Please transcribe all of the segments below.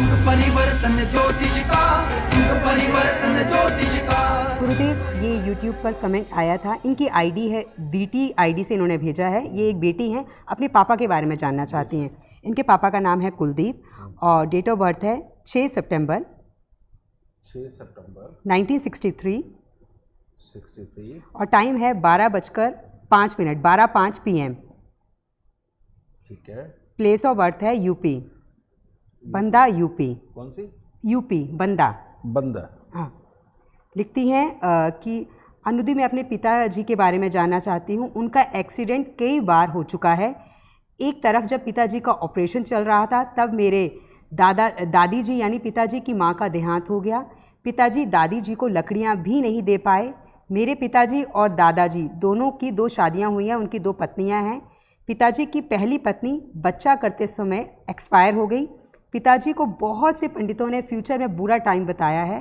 युग परिवर्तन ज्योतिष का, युग परिवर्तन ज्योतिष का। गुरुदेव, ये YouTube पर कमेंट आया था, इनकी आईडी है DT आईडी से इन्होंने भेजा है। ये एक बेटी हैं, अपने पापा के बारे में जानना चाहती हैं। इनके पापा का नाम है कुलदीप और डेट ऑफ बर्थ है 6 सितंबर 1963 और टाइम है 12:05 12:05 PM। ठीक है। प्लेस ऑफ बर्थ है यूपी, बंदा यूपी। कौन सी? यूपी, बंदा। बंदा। हाँ। लिखती हैं कि अनुदी, मैं अपने पिताजी के बारे में जानना चाहती हूँ। उनका एक्सीडेंट कई बार हो चुका है। एक तरफ जब पिताजी का ऑपरेशन चल रहा था तब मेरे दादी जी यानी पिताजी की माँ का देहांत हो गया। पिताजी दादी जी को लकड़ियाँ भी नहीं दे पाए। मेरे पिताजी और दादाजी दोनों की 2 शादियाँ हुई हैं, उनकी 2 पत्नियाँ हैं। पिताजी की पहली पत्नी बच्चा करते समय एक्सपायर हो गई। पिताजी को बहुत से पंडितों ने फ्यूचर में बुरा टाइम बताया है।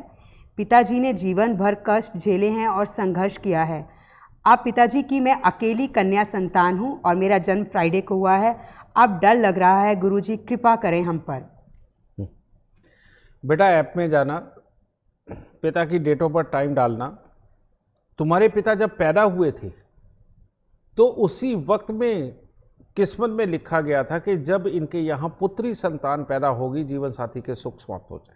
पिताजी ने जीवन भर कष्ट झेले हैं और संघर्ष किया है। अब पिताजी की मैं अकेली कन्या संतान हूँ और मेरा जन्म फ्राइडे को हुआ है। अब डर लग रहा है, गुरुजी कृपा करें हम पर। बेटा ऐप में जाना, पिता की डेट ऑफ बर्थ टाइम डालना। तुम्हारे पिता जब पैदा हुए थे तो उसी वक्त में किस्मत में लिखा गया था कि जब इनके यहाँ पुत्री संतान पैदा होगी जीवन साथी के सुख समाप्त हो जाएंगे।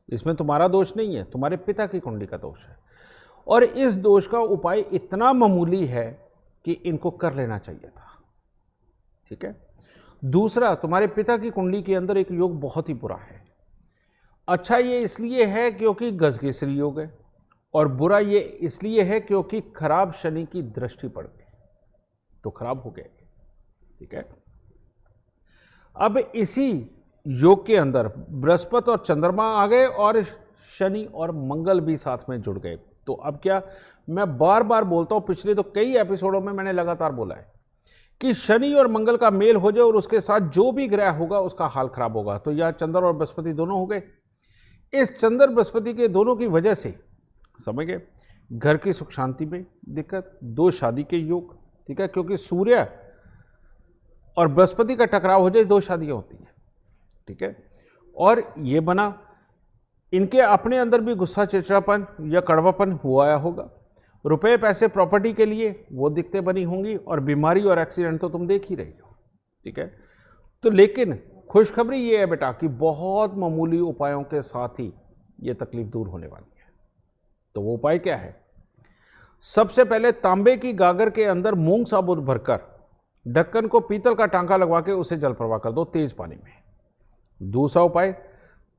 इसमें तुम्हारा दोष नहीं है, तुम्हारे पिता की कुंडली का दोष है। और इस दोष का उपाय इतना मामूली है कि इनको कर लेना चाहिए था। ठीक है। दूसरा, तुम्हारे पिता की कुंडली के अंदर एक योग बहुत ही बुरा है। अच्छा ये इसलिए है क्योंकि गजकेसरी योग है, और बुरा ये इसलिए है क्योंकि खराब शनि की दृष्टि पड़ गई, तो खराब हो गए। ठीक है। अब इसी योग के अंदर बृहस्पति और चंद्रमा आ गए और शनि और मंगल भी साथ में जुड़ गए। तो अब क्या, मैं बार बार बोलता हूं, पिछले तो कई एपिसोडों में मैंने लगातार बोला है कि शनि और मंगल का मेल हो जाए और उसके साथ जो भी ग्रह होगा उसका हाल खराब होगा। तो यह चंद्र और बृहस्पति दोनों हो गए। इस चंद्र बृहस्पति के दोनों की वजह से समझ गए, घर की सुख शांति में दिक्कत, 2 शादी के योग। ठीक है, क्योंकि सूर्य और बृहस्पति का टकराव हो जाए 2 शादियां होती हैं। ठीक है। और ये बना, इनके अपने अंदर भी गुस्सा, चिड़चिड़ापन या कड़वापन हुआ आया होगा। रुपए पैसे प्रॉपर्टी के लिए वो दिक्कतें बनी होंगी, और बीमारी और एक्सीडेंट तो तुम देख ही रही हो। ठीक है। तो लेकिन खुशखबरी ये है बेटा कि बहुत मामूली उपायों के साथ ही ये तकलीफ दूर होने वाली है। तो वो उपाय क्या है? सबसे पहले तांबे की गागर के अंदर मूंग साबुत भरकर ढक्कन को पीतल का टांका लगवा के उसे जल प्रवाह कर दो तेज पानी में। दूसरा उपाय,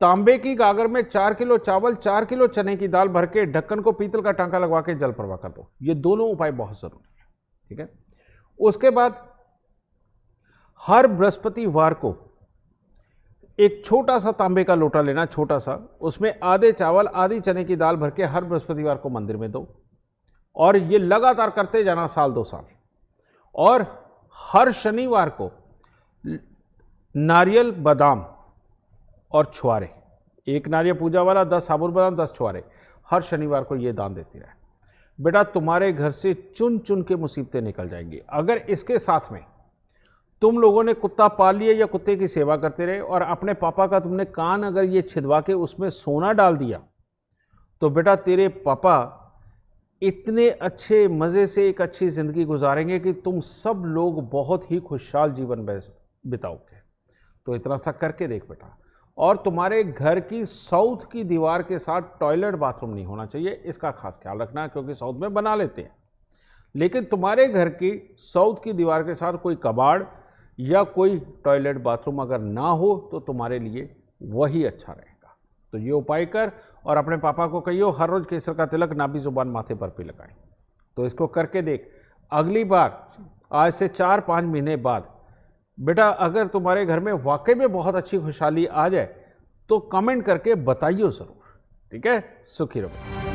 तांबे की गागर में 4 किलो चावल, 4 किलो चने की दाल भर के ढक्कन को पीतल का टांका लगवा के जल प्रवाह कर दो। ये दोनों उपाय बहुत जरूरी है। ठीक है। उसके बाद हर बृहस्पतिवार को एक छोटा सा तांबे का लोटा लेना, छोटा सा, उसमें आधे चावल आधी चने की दाल भर के हर बृहस्पतिवार को मंदिर में दो, और ये लगातार करते जाना 1-2 साल। और हर शनिवार को नारियल, बादाम और छुआरे, 1 नारियल पूजा वाला, 10 साबुत बादाम, 10 छुआरे, हर शनिवार को ये दान देती रहे। बेटा तुम्हारे घर से चुन चुन के मुसीबतें निकल जाएंगी। अगर इसके साथ में तुम लोगों ने कुत्ता पाल लिया या कुत्ते की सेवा करते रहे, और अपने पापा का तुमने कान अगर ये छिदवा के उसमें सोना डाल दिया, तो बेटा तेरे पापा इतने अच्छे मज़े से एक अच्छी ज़िंदगी गुजारेंगे कि तुम सब लोग बहुत ही खुशहाल जीवन बिताओगे। तो इतना सा करके देख बेटा। और तुम्हारे घर की साउथ की दीवार के साथ टॉयलेट बाथरूम नहीं होना चाहिए, इसका खास ख्याल रखना, क्योंकि साउथ में बना लेते हैं। लेकिन तुम्हारे घर की साउथ की दीवार के साथ कोई कबाड़ या कोई टॉयलेट बाथरूम अगर ना हो तो तुम्हारे लिए वही अच्छा रहेगा। तो ये उपाय कर, और अपने पापा को कहियो हर रोज केसर का तिलक नाभि जुबान माथे पर भी लगाएं। तो इसको करके देख। अगली बार आज से 4-5 महीने बाद बेटा अगर तुम्हारे घर में वाकई में बहुत अच्छी खुशहाली आ जाए तो कमेंट करके बताइए ज़रूर। ठीक है, सुखी रहो।